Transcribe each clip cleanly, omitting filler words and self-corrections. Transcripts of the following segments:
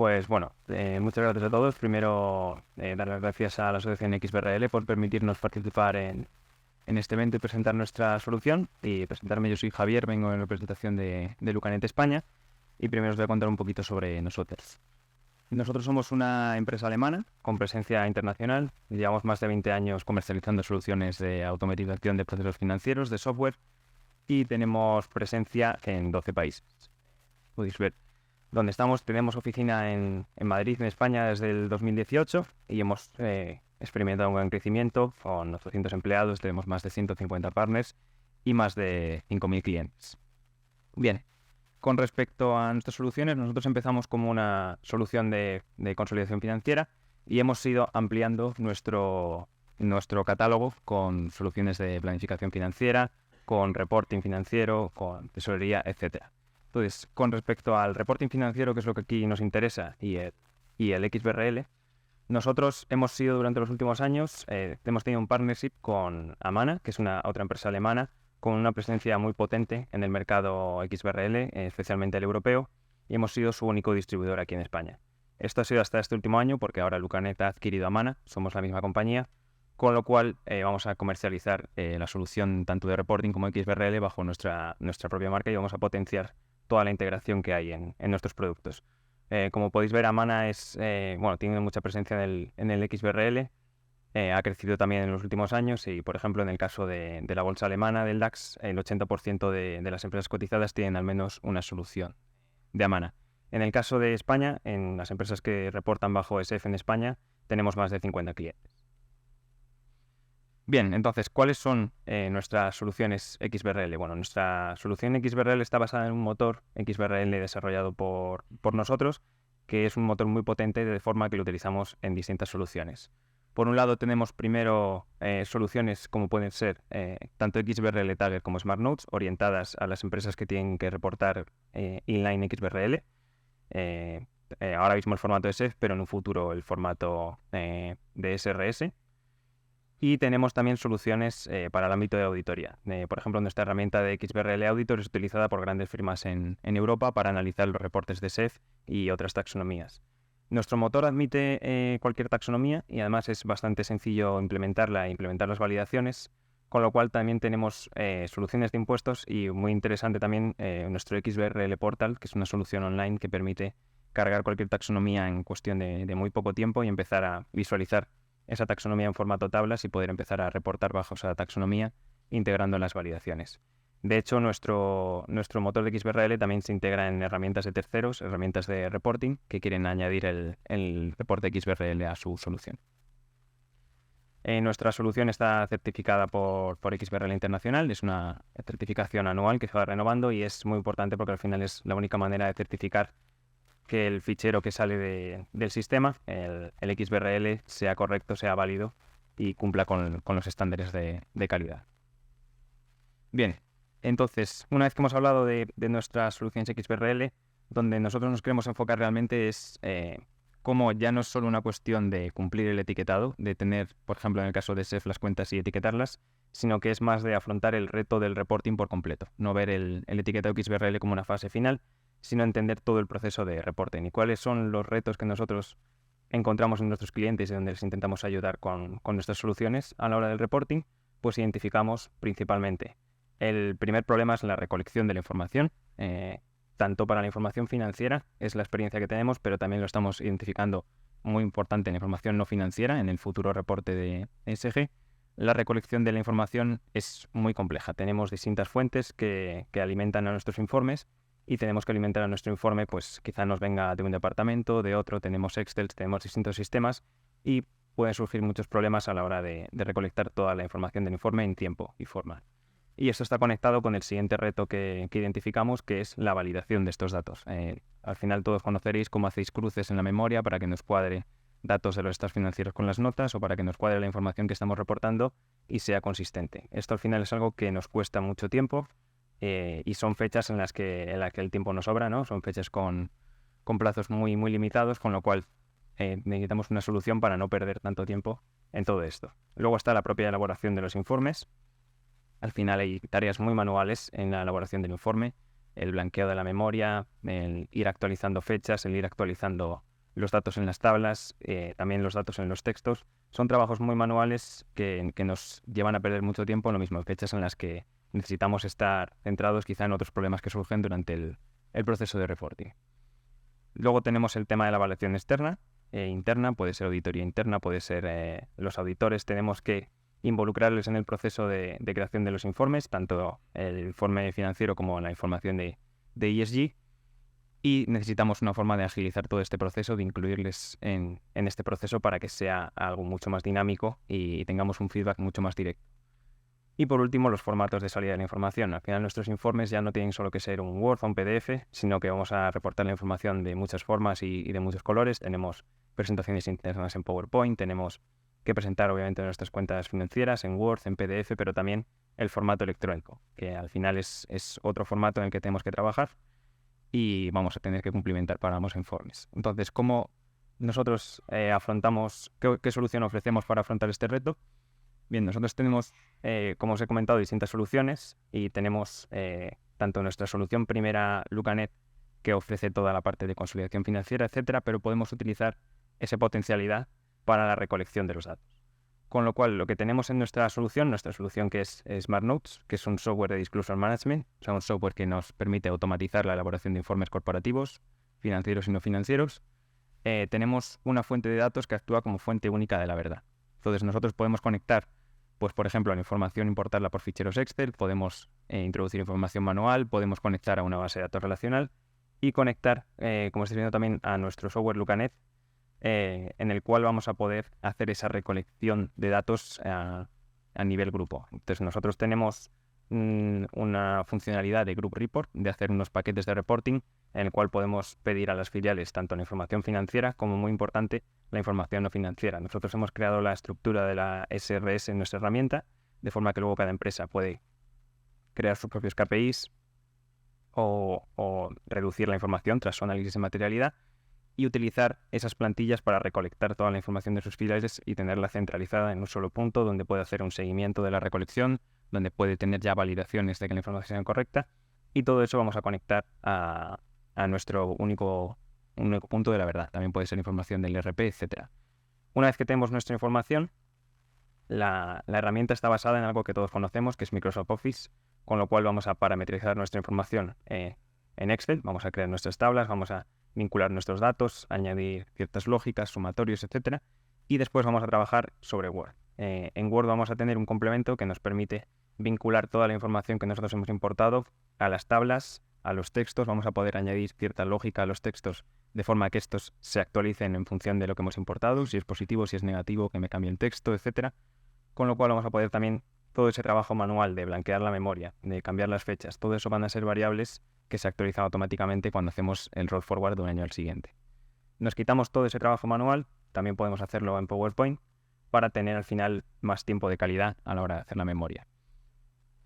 Pues bueno, muchas gracias a todos. Primero, dar las gracias a la Asociación XBRL por permitirnos participar en este evento y presentar nuestra solución. Y presentarme, yo soy Javier, vengo en representación de Lucanet España. Y primero os voy a contar un poquito sobre nosotros. Nosotros somos una empresa alemana con presencia internacional. Llevamos más de 20 años comercializando soluciones de automatización de procesos financieros, de software, y tenemos presencia en 12 países. Podéis ver donde estamos. Tenemos oficina en Madrid, en España, desde el 2018 y hemos experimentado un gran crecimiento con 800 empleados, tenemos más de 150 partners y más de 5.000 clientes. Bien, con respecto a nuestras soluciones, nosotros empezamos como una solución de consolidación financiera y hemos ido ampliando nuestro catálogo con soluciones de planificación financiera, con reporting financiero, con tesorería, etc. Entonces, con respecto al reporting financiero, que es lo que aquí nos interesa, y el XBRL, nosotros hemos sido durante los últimos años, hemos tenido un partnership con Amana, que es otra empresa alemana, con una presencia muy potente en el mercado XBRL, especialmente el europeo, y hemos sido su único distribuidor aquí en España. Esto ha sido hasta este último año, porque ahora Lucanet ha adquirido Amana, somos la misma compañía, con lo cual vamos a comercializar la solución tanto de reporting como XBRL bajo nuestra propia marca y vamos a potenciar toda la integración que hay en nuestros productos. Como podéis ver, Amana tiene mucha presencia en el XBRL, ha crecido también en los últimos años y, por ejemplo, en el caso de la bolsa alemana, del DAX, el 80% de las empresas cotizadas tienen al menos una solución de Amana. En el caso de España, en las empresas que reportan bajo SF en España, tenemos más de 50 clientes. Bien, entonces, ¿cuáles son nuestras soluciones XBRL? Bueno, nuestra solución XBRL está basada en un motor XBRL desarrollado por nosotros, que es un motor muy potente, de forma que lo utilizamos en distintas soluciones. Por un lado, tenemos primero soluciones como pueden ser tanto XBRL Tagger como Smart Notes, orientadas a las empresas que tienen que reportar inline XBRL. Ahora mismo el formato SF, pero en un futuro el formato de SRS. Y tenemos también soluciones para el ámbito de auditoría. Por ejemplo, nuestra herramienta de XBRL Auditor es utilizada por grandes firmas en Europa para analizar los reportes de SEF y otras taxonomías. Nuestro motor admite cualquier taxonomía y además es bastante sencillo implementarla e implementar las validaciones, con lo cual también tenemos soluciones de impuestos y muy interesante también nuestro XBRL Portal, que es una solución online que permite cargar cualquier taxonomía en cuestión de muy poco tiempo y empezar a visualizar esa taxonomía en formato tablas y poder empezar a reportar bajo esa taxonomía integrando las validaciones. De hecho, nuestro motor de XBRL también se integra en herramientas de terceros, herramientas de reporting que quieren añadir el reporte XBRL a su solución. Nuestra solución está certificada por XBRL Internacional, es una certificación anual que se va renovando y es muy importante porque al final es la única manera de certificar que el fichero que sale del sistema, el XBRL, sea correcto, sea válido y cumpla con los estándares de calidad. Bien, entonces, una vez que hemos hablado de nuestras soluciones XBRL, donde nosotros nos queremos enfocar realmente es cómo ya no es solo una cuestión de cumplir el etiquetado, de tener, por ejemplo, en el caso de SEF, las cuentas y etiquetarlas, sino que es más de afrontar el reto del reporting por completo, no ver el etiquetado XBRL como una fase final, sino entender todo el proceso de reporting y cuáles son los retos que nosotros encontramos en nuestros clientes y donde les intentamos ayudar con nuestras soluciones a la hora del reporting. Pues identificamos principalmente el primer problema es la recolección de la información, tanto para la información financiera, es la experiencia que tenemos, pero también lo estamos identificando muy importante en la información no financiera, en el futuro reporte de ESG. La recolección de la información es muy compleja. Tenemos distintas fuentes que alimentan a nuestros informes y tenemos que alimentar a nuestro informe, pues quizá nos venga de un departamento, de otro, tenemos Excel, tenemos distintos sistemas y pueden surgir muchos problemas a la hora de recolectar toda la información del informe en tiempo y forma. Y esto está conectado con el siguiente reto que identificamos, que es la validación de estos datos. Al final todos conoceréis cómo hacéis cruces en la memoria para que nos cuadre datos de los estados financieros con las notas o para que nos cuadre la información que estamos reportando y sea consistente. Esto al final es algo que nos cuesta mucho tiempo y son fechas en las que el tiempo nos sobra, ¿no? Son fechas con plazos muy, muy limitados, con lo cual necesitamos una solución para no perder tanto tiempo en todo esto. Luego está la propia elaboración de los informes. Al final hay tareas muy manuales en la elaboración del informe, el blanqueo de la memoria, el ir actualizando fechas, el ir actualizando los datos en las tablas, también los datos en los textos. Son trabajos muy manuales que nos llevan a perder mucho tiempo, lo mismo, fechas en las que necesitamos estar centrados quizá en otros problemas que surgen durante el proceso de reporting. Luego tenemos el tema de la evaluación externa e interna, puede ser auditoría interna, puede ser los auditores, tenemos que involucrarles en el proceso de creación de los informes, tanto el informe financiero como la información de ESG, y necesitamos una forma de agilizar todo este proceso, de incluirles en este proceso para que sea algo mucho más dinámico y tengamos un feedback mucho más directo. Y por último, los formatos de salida de la información. Al final nuestros informes ya no tienen solo que ser un Word o un PDF, sino que vamos a reportar la información de muchas formas y de muchos colores. Tenemos presentaciones internas en PowerPoint, tenemos que presentar obviamente nuestras cuentas financieras en Word, en PDF, pero también el formato electrónico, que al final es otro formato en el que tenemos que trabajar y vamos a tener que cumplimentar para ambos informes. Entonces, ¿cómo nosotros afrontamos, qué solución ofrecemos para afrontar este reto? Bien, nosotros tenemos, como os he comentado, distintas soluciones y tenemos tanto nuestra solución primera, LucaNet, que ofrece toda la parte de consolidación financiera, etcétera, pero podemos utilizar esa potencialidad para la recolección de los datos. Con lo cual, lo que tenemos en nuestra solución que es Smart Notes, que es un software de disclosure management, o sea, un software que nos permite automatizar la elaboración de informes corporativos, financieros y no financieros, tenemos una fuente de datos que actúa como fuente única de la verdad. Entonces, nosotros podemos conectar, pues por ejemplo, la información, importarla por ficheros Excel, podemos introducir información manual, podemos conectar a una base de datos relacional y conectar, como estáis viendo también, a nuestro software LucaNet, en el cual vamos a poder hacer esa recolección de datos a nivel grupo. Entonces nosotros tenemos una funcionalidad de Group Report, de hacer unos paquetes de reporting en el cual podemos pedir a las filiales tanto la información financiera como, muy importante, la información no financiera. Nosotros hemos creado la estructura de la SRS en nuestra herramienta, de forma que luego cada empresa puede crear sus propios KPIs o reducir la información tras su análisis de materialidad, y utilizar esas plantillas para recolectar toda la información de sus filiales y tenerla centralizada en un solo punto donde puede hacer un seguimiento de la recolección, donde puede tener ya validaciones de que la información sea correcta, y todo eso vamos a conectar a nuestro único punto de la verdad. También puede ser información del ERP, etc. Una vez que tenemos nuestra información, la herramienta está basada en algo que todos conocemos, que es Microsoft Office, con lo cual vamos a parametrizar nuestra información en Excel, vamos a crear nuestras tablas, vamos a vincular nuestros datos, añadir ciertas lógicas, sumatorios, etcétera, y después vamos a trabajar sobre Word. En Word vamos a tener un complemento que nos permite vincular toda la información que nosotros hemos importado a las tablas, a los textos. Vamos a poder añadir cierta lógica a los textos de forma que estos se actualicen en función de lo que hemos importado, si es positivo, si es negativo, que me cambie el texto, etcétera. Con lo cual vamos a poder también, todo ese trabajo manual de blanquear la memoria, de cambiar las fechas, todo eso van a ser variables que se actualizan automáticamente cuando hacemos el roll forward de un año al siguiente. Nos quitamos todo ese trabajo manual, también podemos hacerlo en PowerPoint, para tener al final más tiempo de calidad a la hora de hacer la memoria.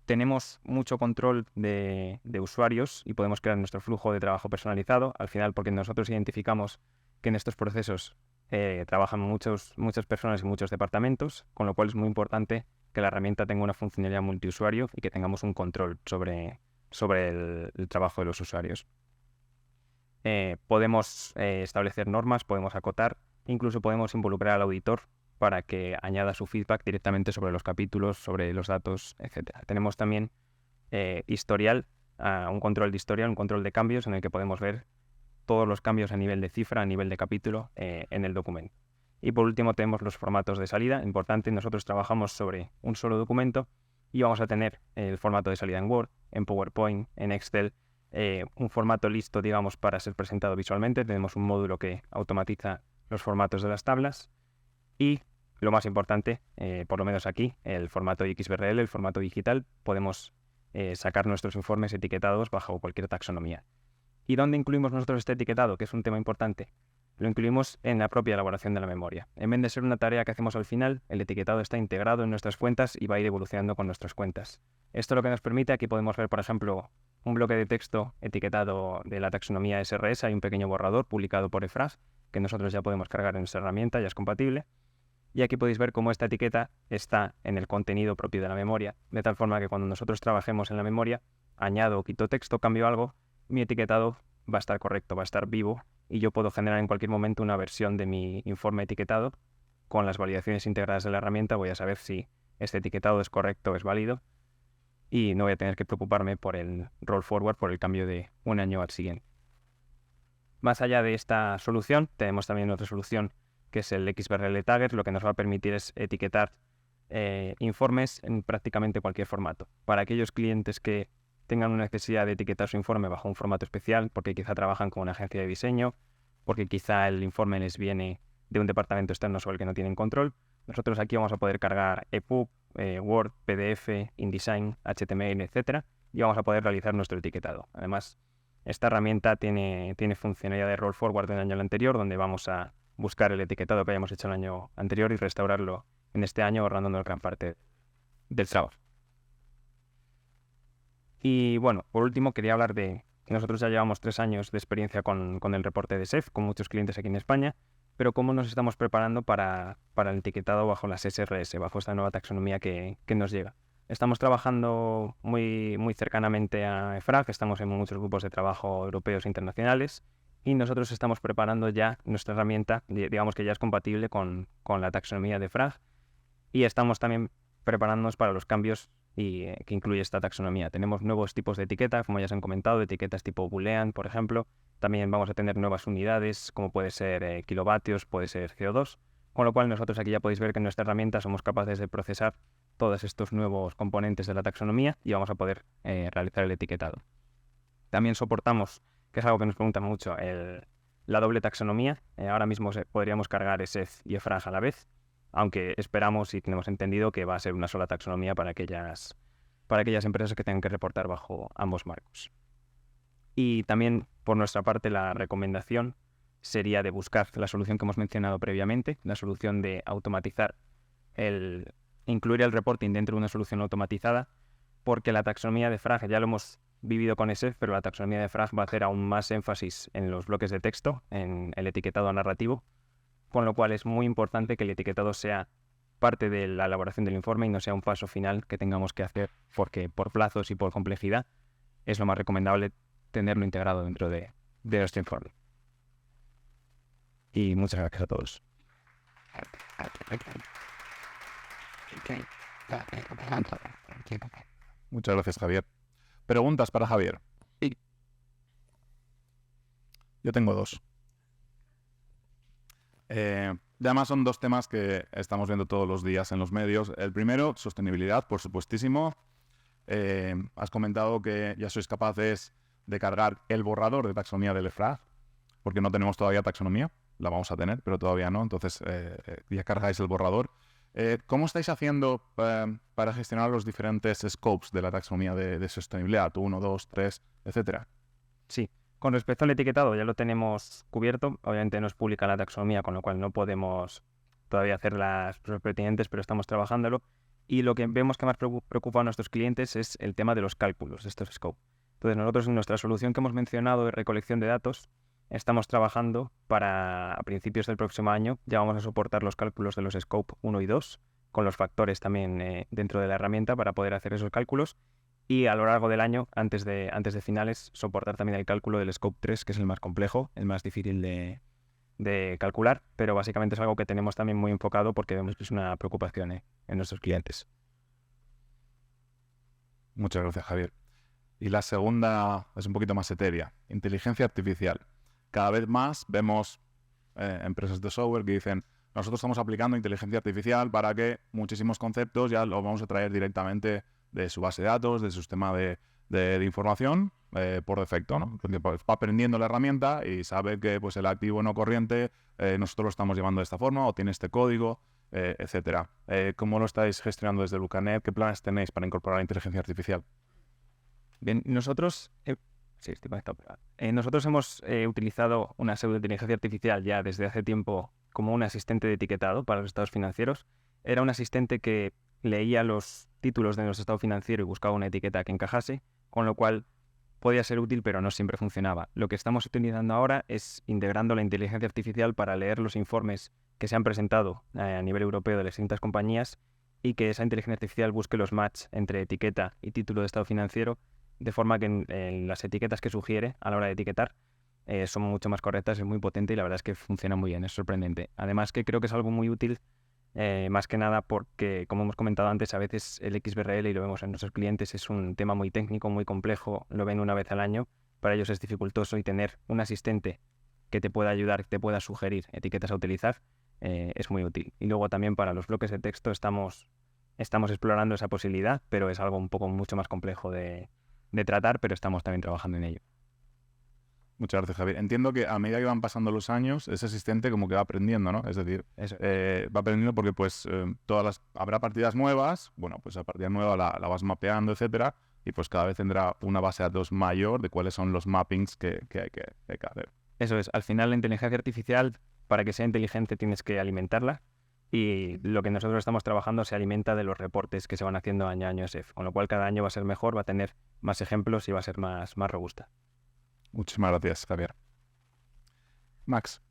Tenemos mucho control de usuarios y podemos crear nuestro flujo de trabajo personalizado, al final porque nosotros identificamos que en estos procesos trabajan muchas personas y muchos departamentos, con lo cual es muy importante que la herramienta tenga una funcionalidad multiusuario y que tengamos un control sobre el trabajo de los usuarios. Podemos establecer normas, podemos acotar, incluso podemos involucrar al auditor para que añada su feedback directamente sobre los capítulos, sobre los datos, etc. Tenemos también historial, un control de historial, un control de cambios en el que podemos ver todos los cambios a nivel de cifra, a nivel de capítulo en el documento. Y por último tenemos los formatos de salida. Importante, nosotros trabajamos sobre un solo documento y vamos a tener el formato de salida en Word, en PowerPoint, en Excel, un formato listo, digamos, para ser presentado visualmente. Tenemos un módulo que automatiza los formatos de las tablas y, lo más importante, por lo menos aquí, el formato XBRL, el formato digital, podemos sacar nuestros informes etiquetados bajo cualquier taxonomía. ¿Y dónde incluimos nosotros este etiquetado? Que es un tema importante. Lo incluimos en la propia elaboración de la memoria. En vez de ser una tarea que hacemos al final, el etiquetado está integrado en nuestras cuentas y va a ir evolucionando con nuestras cuentas. Esto lo que nos permite, aquí podemos ver, por ejemplo, un bloque de texto etiquetado de la taxonomía SRS, hay un pequeño borrador publicado por EFRAS, que nosotros ya podemos cargar en nuestra herramienta, ya es compatible. Y aquí podéis ver cómo esta etiqueta está en el contenido propio de la memoria, de tal forma que cuando nosotros trabajemos en la memoria, añado o quito texto, cambio algo, mi etiquetado va a estar correcto, va a estar vivo y yo puedo generar en cualquier momento una versión de mi informe etiquetado. Con las validaciones integradas de la herramienta voy a saber si este etiquetado es correcto o es válido y no voy a tener que preocuparme por el roll forward, por el cambio de un año al siguiente. Más allá de esta solución, tenemos también otra solución que es el XBRL Tagger. Lo que nos va a permitir es etiquetar informes en prácticamente cualquier formato. Para aquellos clientes que tengan una necesidad de etiquetar su informe bajo un formato especial, porque quizá trabajan con una agencia de diseño, porque quizá el informe les viene de un departamento externo sobre el que no tienen control, nosotros aquí vamos a poder cargar EPUB, Word, PDF, InDesign, HTML, etc. y vamos a poder realizar nuestro etiquetado. Además, esta herramienta tiene funcionalidad de roll forward del año anterior, donde vamos a buscar el etiquetado que hayamos hecho el año anterior y restaurarlo en este año, ahorrándonos gran parte del trabajo. Y bueno, por último quería hablar de que nosotros ya llevamos 3 años de experiencia con el reporte de SEF, con muchos clientes aquí en España, pero cómo nos estamos preparando para el etiquetado bajo las SRS, bajo esta nueva taxonomía que nos llega. Estamos trabajando muy cercanamente a EFRAG, estamos en muchos grupos de trabajo europeos e internacionales y nosotros estamos preparando ya nuestra herramienta, digamos que ya es compatible con la taxonomía de EFRAG y estamos también preparándonos para los cambios que incluye esta taxonomía. Tenemos nuevos tipos de etiquetas, como ya se han comentado, etiquetas tipo Boolean, por ejemplo. También vamos a tener nuevas unidades, como puede ser kilovatios, puede ser CO2, con lo cual nosotros aquí ya podéis ver que en nuestra herramienta somos capaces de procesar todos estos nuevos componentes de la taxonomía y vamos a poder realizar el etiquetado. También soportamos, que es algo que nos preguntan mucho, la doble taxonomía. Ahora mismo podríamos cargar SEF y EFRAG a la vez, aunque esperamos y tenemos entendido que va a ser una sola taxonomía para aquellas empresas que tengan que reportar bajo ambos marcos. Y también, por nuestra parte, la recomendación sería de buscar la solución que hemos mencionado previamente, la solución de automatizar incluir el reporting dentro de una solución automatizada, porque la taxonomía de FRAG ya lo hemos vivido con SEF, pero la taxonomía de FRAG va a hacer aún más énfasis en los bloques de texto, en el etiquetado narrativo, con lo cual es muy importante que el etiquetado sea parte de la elaboración del informe y no sea un paso final que tengamos que hacer, porque por plazos y por complejidad es lo más recomendable tenerlo integrado dentro de nuestro informe. Y muchas gracias a todos. Muchas gracias, Javier. ¿Preguntas para Javier? Sí. Yo tengo 2. Además son 2 temas que estamos viendo todos los días en los medios. El primero, sostenibilidad, por supuestísimo. Has comentado que ya sois capaces de cargar el borrador de taxonomía del EFRAG, porque no tenemos todavía taxonomía, la vamos a tener, pero todavía no, entonces ya cargáis el borrador. ¿Cómo estáis haciendo para gestionar los diferentes scopes de la taxonomía de sostenibilidad? 1, 2, 3, etcétera. Sí. Con respecto al etiquetado, ya lo tenemos cubierto. Obviamente no es pública la taxonomía, con lo cual no podemos todavía hacer las pruebas pertinentes, pero estamos trabajándolo. Y lo que vemos que más preocupa a nuestros clientes es el tema de los cálculos de estos scopes. Entonces nosotros en nuestra solución que hemos mencionado de recolección de datos, estamos trabajando para a principios del próximo año, ya vamos a soportar los cálculos de los scope 1 y 2, con los factores también dentro de la herramienta para poder hacer esos cálculos. Y a lo largo del año, antes de finales, soportar también el cálculo del Scope 3, que es el más complejo, el más difícil de calcular, pero básicamente es algo que tenemos también muy enfocado porque vemos que es una preocupación en nuestros clientes. Muchas gracias, Javier. Y la segunda es un poquito más etérea, inteligencia artificial. Cada vez más vemos empresas de software que dicen nosotros estamos aplicando inteligencia artificial para que muchísimos conceptos ya los vamos a traer directamente de su base de datos, de su sistema de información por defecto, ¿no? Porque va aprendiendo la herramienta y sabe que pues, el activo no corriente nosotros lo estamos llevando de esta forma o tiene este código, etcétera. ¿Cómo lo estáis gestionando desde Lucanet? ¿Qué planes tenéis para incorporar la inteligencia artificial? Bien, nosotros hemos utilizado una pseudointeligencia artificial ya desde hace tiempo como un asistente de etiquetado para los estados financieros. Era un asistente que leía los títulos de nuestro estado financiero y buscaba una etiqueta que encajase, con lo cual podía ser útil, pero no siempre funcionaba. Lo que estamos utilizando ahora es integrando la inteligencia artificial para leer los informes que se han presentado a nivel europeo de las distintas compañías y que esa inteligencia artificial busque los match entre etiqueta y título de estado financiero, de forma que en las etiquetas que sugiere a la hora de etiquetar son mucho más correctas, es muy potente y la verdad es que funciona muy bien, es sorprendente. Además que creo que es algo muy útil, más que nada porque, como hemos comentado antes, a veces el XBRL, y lo vemos en nuestros clientes, es un tema muy técnico, muy complejo, lo ven una vez al año, para ellos es dificultoso y tener un asistente que te pueda ayudar, que te pueda sugerir etiquetas a utilizar, es muy útil. Y luego también para los bloques de texto estamos explorando esa posibilidad, pero es algo un poco mucho más complejo de tratar, pero estamos también trabajando en ello. Muchas gracias, Javier. Entiendo que a medida que van pasando los años, ese asistente como que va aprendiendo, ¿no? Es decir, va aprendiendo porque pues habrá partidas nuevas, bueno, pues la partida nueva la vas mapeando, etcétera, y pues cada vez tendrá una base de datos mayor de cuáles son los mappings que hay que hacer. Eso es. Al final la inteligencia artificial, para que sea inteligente, tienes que alimentarla, y lo que nosotros estamos trabajando se alimenta de los reportes que se van haciendo año a año SF, con lo cual cada año va a ser mejor, va a tener más ejemplos y va a ser más robusta. Muchísimas gracias, Javier. Max,